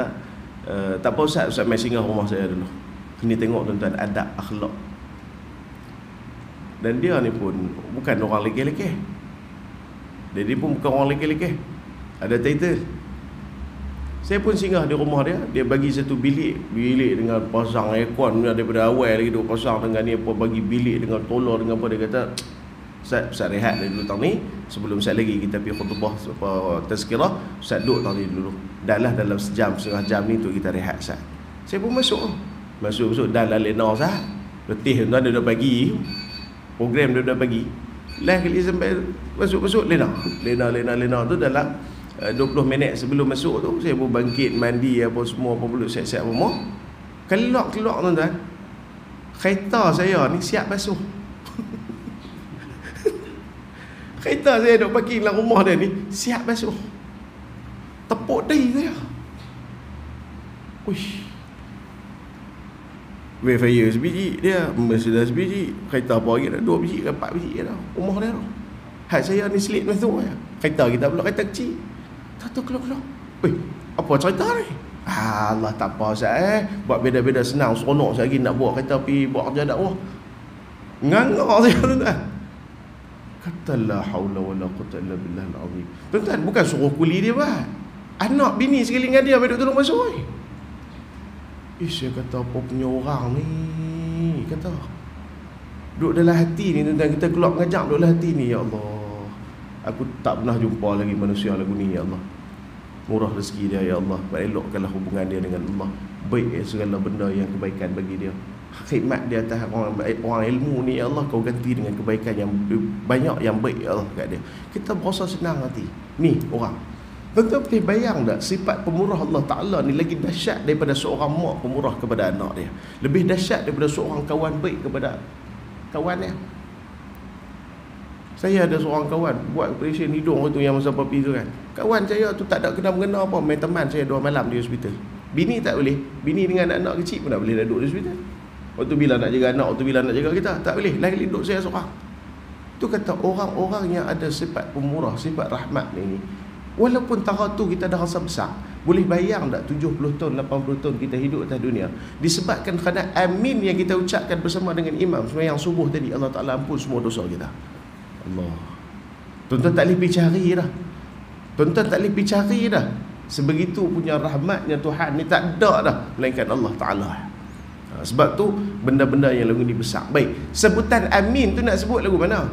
S1: tak apa Ustaz mai singgah rumah saya dulu. Kena tengok tuan-tuan adab akhlak. Dan dia ni pun bukan orang lekeh-lekeh. Dia pun bukan orang lekeh-lekeh. Ada title. Saya pun singgah di rumah dia. Dia bagi satu bilik dengan pasang aircon daripada awal lagi duk pasang dengan ni apa, bagi bilik dengan tolor dengan apa. Dia kata Ustaz rehat dulu tang ni, sebelum Ustaz lagi kita pergi khutbah tazkirah, Ustaz duduk tang ni dulu. Dalam sejam setengah jam ni untuk kita rehat Ustaz. Saya pun masuk dah lena Ustaz. Letih tuan dia dah bagi program, dia dah bagi. Last kali sampai masuk lena tu dalam 20 minit sebelum masuk tu saya pun bangkit mandi apa semua apa perlu siap-siap rumah. Kelak tuan-tuan. Kereta saya ni siap basuh. Kereta saya duk parking dalam rumah dia ni siap basuh. Tepuk dai saya. Uish. Wayfire sebiji dia, Mercedes sebiji, kereta apa lagi dah, 2 biji ke 4 biji dah. Rumah dia tu. Had saya ni selit masuk ya. Kereta kita pula kereta kecil. Tak keluar. Apa cerita ni? Allah tak apa Ustaz buat beda-beda senang, seronok saya lagi nak buat kereta pergi buat kerja dakwah. Ngangak saya tuan. Kata la haula wala quwwata illa billahil azim. Tuan-tuan, bukan suruh kuli dia buat. Anak bini sekali dengan dia duk tolong masuk. Saya kata apa punya orang ni, kata duduk dalam hati ni tuan-tuan, kita keluar mengajak duduk dalam hati ni. Ya Allah, aku tak pernah jumpa lagi manusia lagu ni. Ya Allah, murah rezeki dia. Ya Allah, elokkanlah hubungan dia dengan Allah, baik segala benda yang kebaikan bagi dia, khidmat dia atas orang ilmu ni. Ya Allah, kau ganti dengan kebaikan yang banyak yang baik ya Allah kat dia. Kita berasa senang hati. Ni orang, tuan-tuan boleh bayang tak sifat pemurah Allah Ta'ala ni lagi dahsyat daripada seorang mak pemurah kepada anak dia, lebih dahsyat daripada seorang kawan baik kepada kawan dia. Saya ada seorang kawan buat operation hidung tu yang masa papi tu kan. Kawan saya tu tak ada kena-mengena apa, main teman saya 2 malam di hospital. Bini tak boleh, bini dengan anak kecil pun tak boleh duduk di hospital. Waktu bila nak jaga anak, waktu bila nak jaga kita, tak boleh. Lagi duduk saya seorang. Tu kata orang-orang yang ada sifat pemurah, sifat rahmat ni, walaupun tahun tu kita dah rasa besar, boleh bayang tak 70 tahun, 80 tahun kita hidup atas dunia, disebabkan kerana amin yang kita ucapkan bersama dengan imam sembahyang subuh tadi, Allah Ta'ala ampun semua dosa kita. Allah. Tuan-tuan tak boleh pergi cari dah. Tuan-tuan tak boleh pergi cari dah. Sebegitu punya rahmatnya Tuhan ni tak ada dah melainkan Allah Ta'ala. Sebab tu benda-benda yang lagu ni besar. Baik, sebutan amin tu nak sebut lagu mana?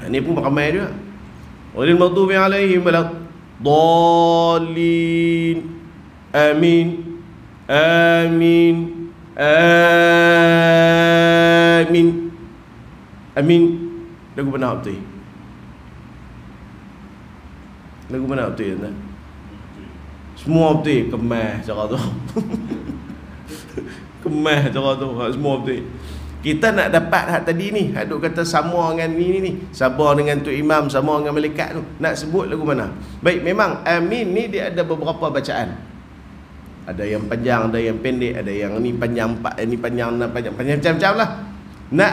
S1: Ini pun ramai juga. Walil maghdubi alaihim waladdallin. Amin. Amin. Amin. Amin. Lagu mana betul? Lagu mana betul ya? Semua betul. Kemas cara tu. Kemas cara tu. Semua betul. Kita nak dapat hak tadi ni, hak duk kata sama dengan ni, sabar dengan tu imam, sama dengan malaikat tu, nak sebut lagu mana? Baik, memang amin ni dia ada beberapa bacaan. Ada yang panjang, ada yang pendek, ada yang ni panjang 4, ni panjang 6, panjang macam-macam lah. Nak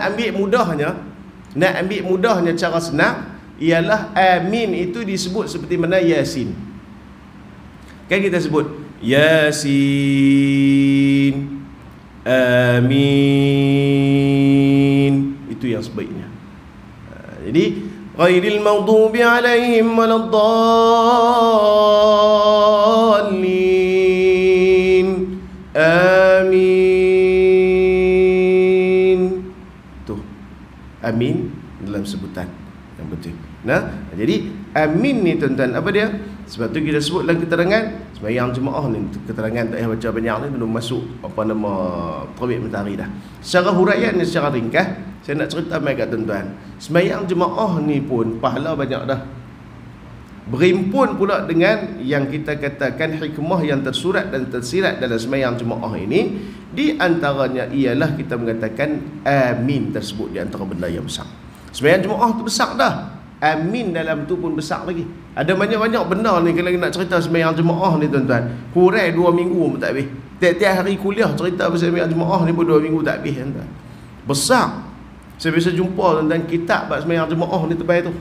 S1: ambil mudahnya cara senang ialah amin itu disebut seperti mana Yasin. Kan kita sebut Yasin, amin, itu yang sebaiknya. Jadi ghairil maghdubi alaihim waladdallin, amin. Tu amin dalam sebutan yang betul. Nah, jadi amin ni tuan-tuan apa dia? Sebab tu kita sebut dalam keterangan sembahyang jemaah ni, keterangan tak payah baca banyak ni, belum masuk apa nama terbit matahari dah. Secara huraian ni, secara ringkas saya nak cerita mai kat tuan-tuan. Sembahyang jemaah ni pun pahala banyak dah. Berimpun pula dengan yang kita katakan hikmah yang tersurat dan tersirat dalam sembahyang jemaah ini, Di antaranya ialah kita mengatakan amin tersebut di antara benda yang besar. Sembahyang Jumaat tu besar dah, amin dalam tu pun besar lagi. Ada banyak-banyak benda ni kalau nak cerita sembahyang Jumaat ni tuan-tuan, kurang 2 minggu pun tak habis. Tiap-tiap hari kuliah cerita pasal sembahyang Jumaat ni pun 2 minggu tak habis tuan-tuan. Besar. Saya biasa jumpa tuan-tuan kitab bab sembahyang Jumaat ni tebal tu.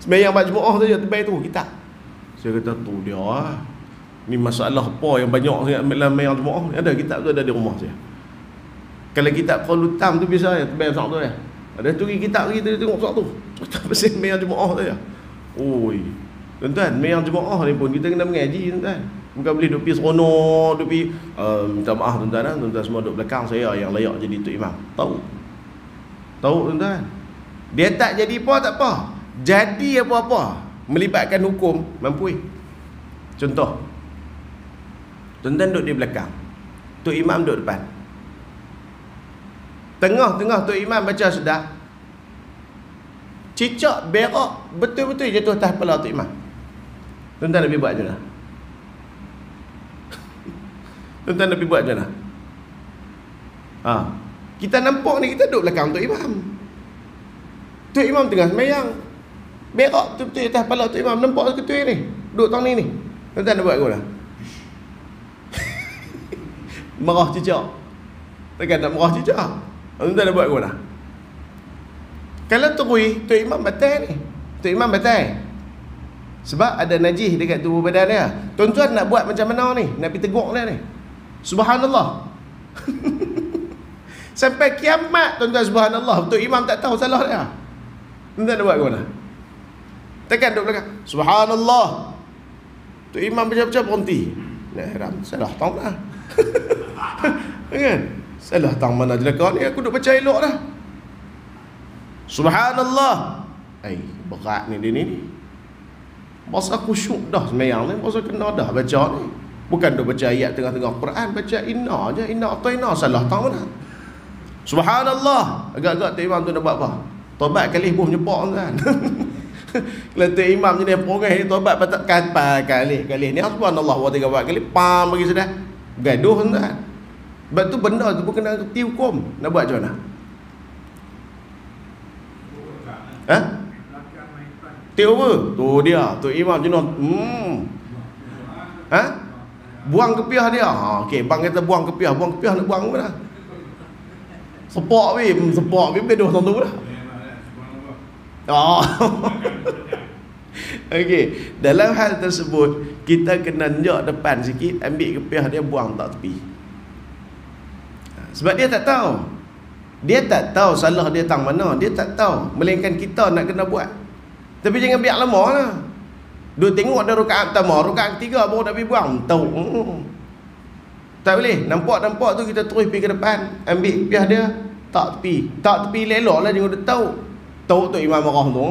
S1: Sembahyang bab Jumaat tu je tebal tu kitab. Saya kata tu dia lah. Ni masalah apa yang banyak sangat dalam sembahyang Jumaat ni. Ada kitab tu ada di rumah saya. Kalau kitab Qaulul Tam tu biasa ya tebal besar tu ya. Ada tu kitab kita tengok besar tu. Cerita pasal sembahyang Jumaat tu ya. Oi. Tuan-tuan, sembahyang Jumaat ni pun kita kena mengaji tuan-tuan. Bukan boleh duk pergi seronok, duk pergi minta maaf tuan-tuan, tuan-tuan semua duk belakang saya yang layak jadi tok imam. Tahu tuan-tuan. Dia tak jadi apa tak apa. Jadi apa-apa melibatkan hukum mampu. Contoh. Tuan-tuan duduk di belakang, tok imam duduk depan. Tengah-tengah tok imam baca sudah, cicak berak betul-betul jatuh atas kepala tok imam. Tuan-tuan Nabi buat macam mana? Tuan-tuan Nabi buat macam mana? Kita nampak ni, kita duduk belakang tok imam. Tok imam tengah sembahyang, berak betul-betul atas kepala tok imam. Nampak ketua ni duduk tang ni. Tuan-tuan nak buat apa dah? Marah cicak. Takkan nak marah cicak. Tuan-tuan nak buat apa dah? Kalau terui, tok imam batal ni. Tok imam batal. Sebab ada najis dekat tubuh badan dia. Tuan-tuan nak buat macam mana ni? Nak pergi tegur dia ni. Subhanallah. Sampai kiamat tuan-tuan subhanallah. Tok imam tak tahu salah dia. Tuan-tuan nak buat apa dah? Takkan duduk belakang. Subhanallah. Tok imam baca-baca berhenti. Nah, haram. Salah tahu dah. Kan? Salah tang mana jelaka ni, aku duk baca elok dah. Subhanallah. Berat ni dia ni. Masa khusyuk dah sembahyang ni, masa kena dah baca ni. Bukan duk baca ayat tengah-tengah Quran, baca inna je, inna atau inna, salah tang mana. Subhanallah. Agak-agak tok imam tu nak buat apa? Tobat kali buh nyepak kan. Kalau tok imam je dia perangai ni tobat patut kali ni subhanallah wa 3 kali pam bagi sudah. Gaduh kan. Sebab tu benda tu pun kena reti hukum. Nak buat macam mana? Tiup apa? Tu dia, tok imam jenuh. Buang kepiah dia. Okey, bang kata buang kepiah nak buang apa dah? Sepak gaduh tu dah. Okey, dalam hal tersebut kita kena njak depan sikit, ambil kepiah dia, buang tak tepi. Sebab dia tak tahu. Dia tak tahu salah dia tang mana, dia tak tahu. Melainkan kita nak kena buat. Tapi jangan biar lama lah. Duk tengok ada rakaat pertama, rakaat ketiga baru nak pergi buang. Tahu. Tak boleh. Nampak tu kita terus pergi ke depan, ambil kepiah dia, tak tepi lelok lah, jangan dia tahu. Tahu tu imam marah tu.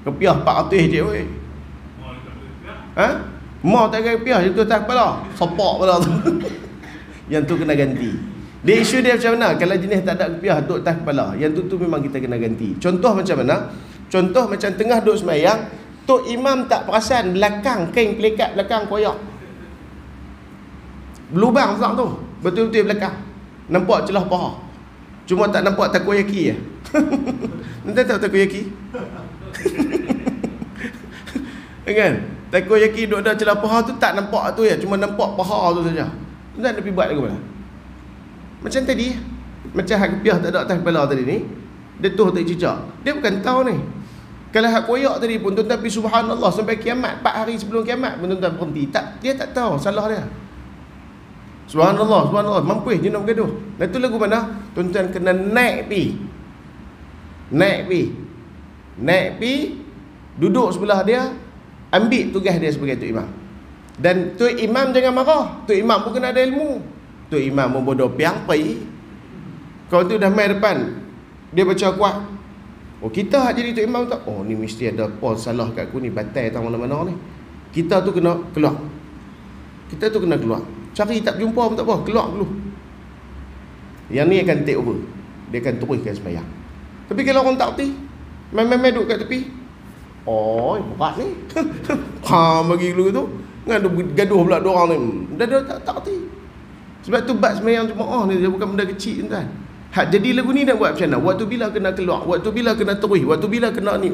S1: Kepiah 400 je weh. Mau tak ada kepiah itu atas kepala. Sepak pula tu. Yang tu kena ganti. Dia isu dia macam mana? Kalau jenis tak ada kepiah duduk atas kepala, yang tu memang kita kena ganti. Contoh macam mana? Contoh macam tengah duduk sembahyang, tok imam tak perasan belakang kain pelikat belakang koyak. Lubang besar tu. Betul-betul belakang. Nampak celah paha. Cuma tak nampak takoyaki je. Nanti tahu takoyaki? Kan? Takoyaki duduk ada celah paha tu tak nampak tu ya, cuma nampak paha tu saja. Nanti nak pergi buat lagu mana? Macam tadi, macam hak kepiah tak ada atas kepala tadi ni, dia tuh tak cicak. Dia bukan tahu ni. Kalau hak koyak tadi pun tuan-tuan pergi subhanallah sampai kiamat, 4 hari sebelum kiamat pun tuan-tuan berhenti. Dia tak tahu salah dia. Subhanallah, mampu je nak bergaduh. Dan tu lagu mana? Tuan-tuan kena naik pi, duduk sebelah dia, ambil tugas dia sebagai tok imam. Dan tok imam jangan marah. Tok imam pun kena ada ilmu. Tok imam pun bodoh piang pai. Kau tu dah main depan, dia baca kuat. Oh, kita hak jadi tok imam tak? Oh, ni mesti ada apa salah kat aku ni, batal tang mana-mana ni. Kita tu kena keluar. Cari tak jumpa pun tak apa, keluar dulu. Yang ni akan take over. Dia akan teruskan sembahyang. Tapi kalau orang tak reti, main-main duduk kat tepi. Oh, berat ni. Bagi dulu tu. Kan gaduh pula dua orang ni. Dah tak reti. Sebab tu bab sembahyang jemaah ni dia bukan benda kecil tuan. Hak jadi lagu ni nak buat macam mana? Waktu bila kena keluar, waktu bila kena terus, waktu bila kena ni.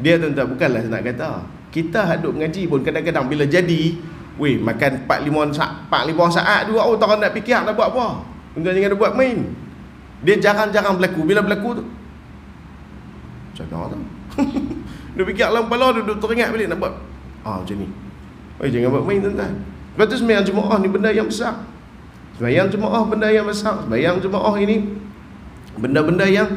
S1: Dia tuan-tuan bukanlah nak kata. Kita hadut mengaji pun kadang-kadang bila jadi, weh makan 4-5 saat juga tak nak fikir nak buat apa. Tuan-tuan jangan buat main. Dia jarang-jarang berlaku. Bila berlaku tu macam mana tu? Dia fikir dalam kepala duduk teringat balik nak buat macam ni. Jangan buat main tuan-tuan. Sebab tu sembahyang jemaah ni benda yang besar. Sembahyang jemaah benda yang besar. Sembahyang jemaah ini benda-benda yang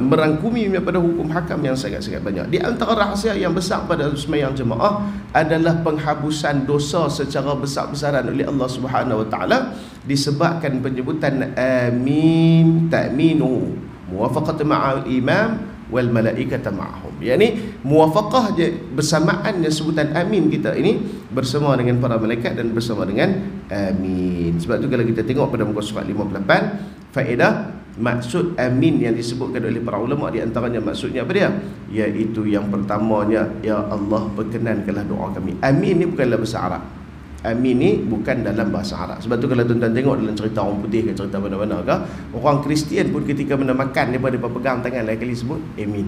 S1: merangkumi daripada hukum hakam yang sangat-sangat banyak. Di antara rahsia yang besar pada sembahyang jemaah adalah penghabusan dosa secara besar-besaran oleh Allah Subhanahu Wa Taala disebabkan penyebutan amin, ta'minu, muwafaqat ma'al imam wal malaikata ma'ahum. Yani muwafaqah je bersamaannya sebutan amin kita ini bersama dengan para malaikat dan bersama dengan amin. Sebab tu kalau kita tengok pada muka surat 58, faedah maksud amin yang disebutkan oleh para ulama, di antaranya maksudnya apa dia? Iaitu yang pertamanya, ya Allah perkenankanlah doa kami. Amin ni bukanlah bahasa Arab. Amin ni bukan dalam bahasa Arab. Sebab tu kalau tuan-tuan tengok dalam cerita orang putih ke cerita mana-mana ke, orang Kristian pun ketika benda makan daripada pegang tangan lain kali sebut amin.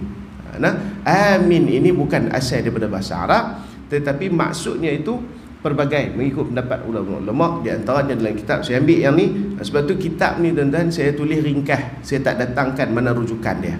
S1: Amin ini bukan asal daripada bahasa Arab, tetapi maksudnya itu pelbagai mengikut pendapat ulama-ulama. Di antaranya dalam kitab saya ambil yang ni. Sebab tu kitab ni tuan-tuan saya tulis ringkas, saya tak datangkan mana rujukan dia.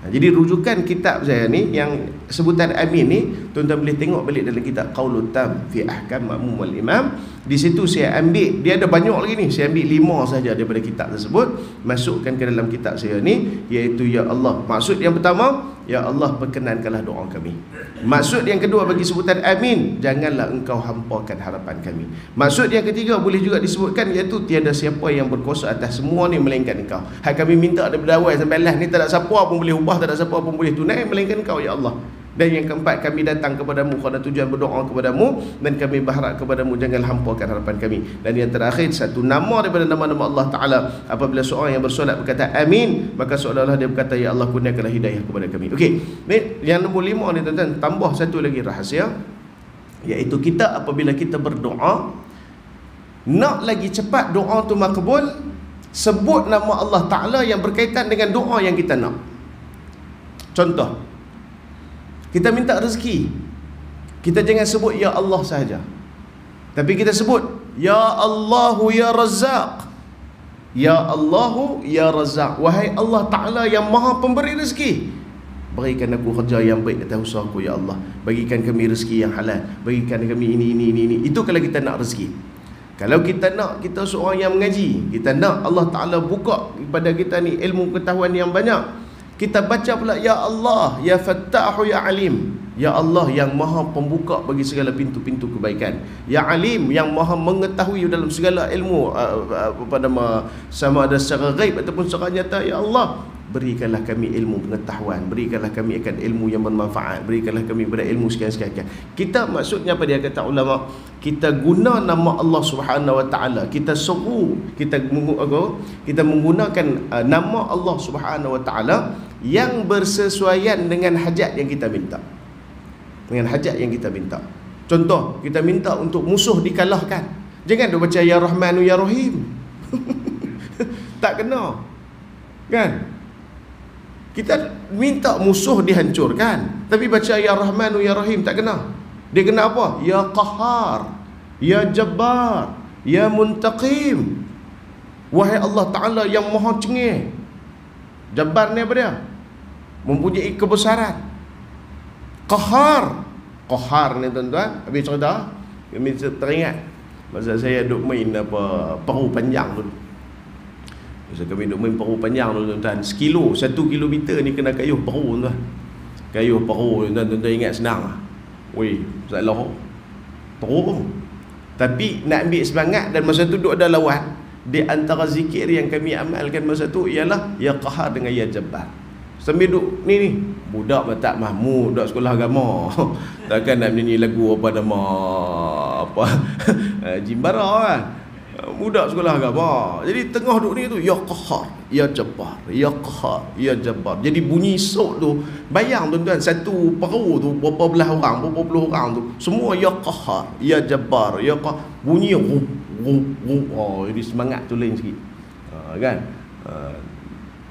S1: Jadi rujukan kitab saya ni yang sebutan amin ni tuan-tuan boleh tengok balik dalam kitab Qaulul Tam fi Ahkam Ma'mum wal Imam. Di situ saya ambil, dia ada banyak lagi ni, saya ambil 5 saja daripada kitab tersebut, masukkan ke dalam kitab saya ni, iaitu ya Allah. Maksud yang pertama, ya Allah perkenankanlah doa kami. Maksud yang kedua bagi sebutan amin, janganlah engkau hampakan harapan kami. Maksud yang ketiga boleh juga disebutkan, iaitu tiada siapa yang berkuasa atas semua ni melainkan engkau. Hak kami minta daripada awal sampai last ni tak ada siapa pun boleh ubah, tak ada siapa pun boleh tunai melainkan engkau ya Allah. Dan yang keempat, kami datang kepadamu kerana tujuan berdoa kepadamu, dan kami berharap kepadamu, janganlah hampakan harapan kami. Dan yang terakhir, satu nama daripada nama-nama Allah Ta'ala, apabila seorang yang bersolat berkata amin, maka seolah-olah dia berkata, ya Allah kurniakanlah hidayah kepada kami. Okey, ni yang nombor 5 ni tuan-tuan, tambah satu lagi rahsia, iaitu kita apabila kita berdoa, nak lagi cepat doa tu makbul, sebut nama Allah Ta'ala yang berkaitan dengan doa yang kita nak. Contoh, kita minta rezeki, kita jangan sebut ya Allah sahaja, tapi kita sebut ya Allahu ya Razzaq. Ya Allahu ya Razzaq, wahai Allah Ta'ala yang maha pemberi rezeki, berikan aku kerja yang baik atas usahaku ya Allah, bagikan kami rezeki yang halal, bagikan kami ini. Itu kalau kita nak rezeki. Kalau kita nak, kita seorang yang mengaji, kita nak Allah Ta'ala buka kepada kita ni ilmu pengetahuan yang banyak, kita baca pula ya Allah ya Fattahu ya Alim, ya Allah yang maha pembuka bagi segala pintu-pintu kebaikan, ya Alim yang maha mengetahui dalam segala ilmu, sama ada secara ghaib ataupun secara nyata, ya Allah berikanlah kami ilmu pengetahuan, berikanlah kami akan ilmu yang bermanfaat, berikanlah kami pada ilmu sekian-sekian. Kita maksudnya apa dia kata ulama, kita guna nama Allah Subhanahu Wa Taala, kita seru, kita menggunakan nama Allah Subhanahu Wa Taala yang bersesuaian dengan hajat yang kita minta. Dengan hajat yang kita minta. Contoh, kita minta untuk musuh dikalahkan, jangan dia baca ya Rahmanu ya Rahim. Tak kena, kan? Kita minta musuh dihancurkan, tapi baca ya Rahmanu ya Rahim tak kena. Dia kena apa? Ya Qahhar, ya Jabbar, ya Muntaqim, wahai Allah Ta'ala yang maha cengih. Jabbar ni apa dia? Mempunyai kebesaran. Qahhar, Qahhar ni tuan-tuan, habis cerita, kami teringat masa saya duduk main paru panjang dulu. Masa kami duduk main paru panjang dulu tuan-tuan, 1 kilometer ni kena kayuh paru tuan-tuan. Kayuh paru tuan-tuan ingat senang lah. Weh, salah paru. Tapi nak ambil semangat, dan masa tu duduk ada lawat. Di antara zikir yang kami amalkan masa tu ialah ya Qahhar dengan ya Jabbar. Sambil duduk ni budak tak mahmud, budak sekolah agama. Takkan nak nyanyi lagu apa nama Jimbara kan. Budak sekolah agama. Jadi tengah duduk ni tu ya Qahhar, ya Jabbar, ya Qahhar, ya Jabbar. Jadi bunyi sok tu, bayang tuan-tuan, satu paru tu berapa belah orang, berapa puluh orang tu, semua ya Qahhar, ya Jabbar, ya Qahhar. Bunyi Oh, jadi semangat tu lain sikit. Kan?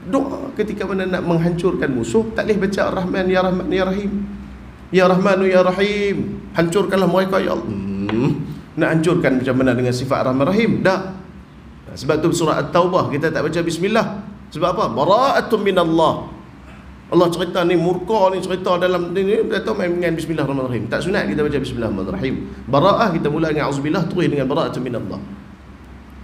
S1: Doa ketika mana nak menghancurkan musuh, tak boleh baca Ar-Rahman ya Rahman ya Rahim. Ya Rahmanu ya Rahim, hancurkanlah mereka ya Allah. Nak hancurkan macam mana dengan sifat Rahman Rahim? Tak. Sebab tu surah At-Taubah kita tak baca bismillah. Sebab apa? Bara'atun minallah. Allah cerita ni murka ni, cerita dalam ni tak tahu main dengan bismillahirrahmanirrahim. Tak sunat kita baca bismillahirrahmanirrahim. Bara'ah kita mula dengan auzubillah, terus dengan bara'atun minallah.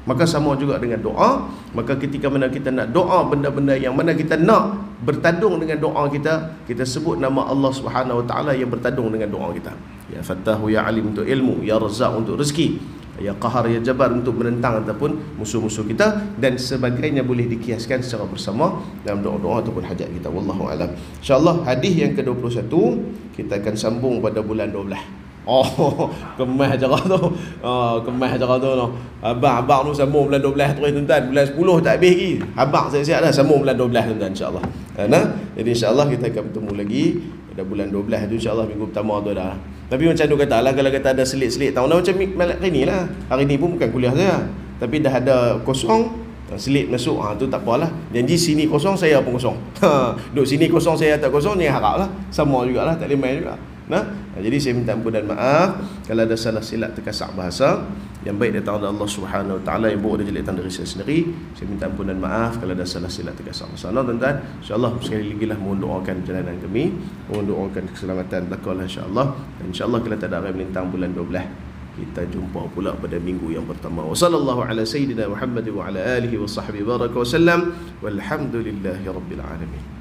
S1: Maka sama juga dengan doa. Maka ketika mana kita nak doa benda-benda yang mana kita nak bertadung dengan doa kita, kita sebut nama Allah Subhanahu Wa Taala yang bertadung dengan doa kita. Ya Fattahu ya Alim untuk ilmu, ya Razzaq untuk rezeki, ya Qahar ya Jabbar untuk menentang ataupun musuh-musuh kita, dan sebagainya boleh dikiaskan secara bersama dalam doa-doa ataupun hajat kita. Wallahu alam. Insya-Allah hadis yang ke-21 kita akan sambung pada bulan 12. Oh, kemas cara tu. Kemas cara tu noh. Abang tu sambung bulan 12 terus tuan-tuan. Bulan 10 tak habis lagi. Abang siap-siap dah sambung bulan 12 tuan-tuan insya-Allah. Jadi insya-Allah kita akan bertemu lagi pada bulan 12 tu insya-Allah minggu pertama tu dah. Tapi macam tu kata lah, kalau kata ada selit-selit tahun macam hari ni lah. Hari ni pun bukan kuliah saya. Tapi dah ada kosong, selit masuk, tu tak apalah. Janji sini kosong, saya pun kosong. Duduk sini kosong, saya tak kosong, ni harap lah. Sama jugalah, tak boleh main juga. Jadi saya minta ampun dan maaf kalau ada salah silap terkasak bahasa. Yang baik datang dari Allah Subhanahu Wa Taala, yang buruk datang dari saya sendiri. Saya minta ampun dan maaf kalau ada salah silap terkasak bahasa. Tuan-tuan, insya-Allah sekali lagi lah mohon doakan perjalanan kami, mohon doakan keselamatan belaka insya-Allah. Dan insya-Allah kalau tak ada orang melintang bulan 12, kita jumpa pula pada minggu yang pertama. Wassallallahu ala sayyidina Muhammad wa ala alihi wa sahbihi baraka wa sallam. Walhamdulillahirabbil alamin.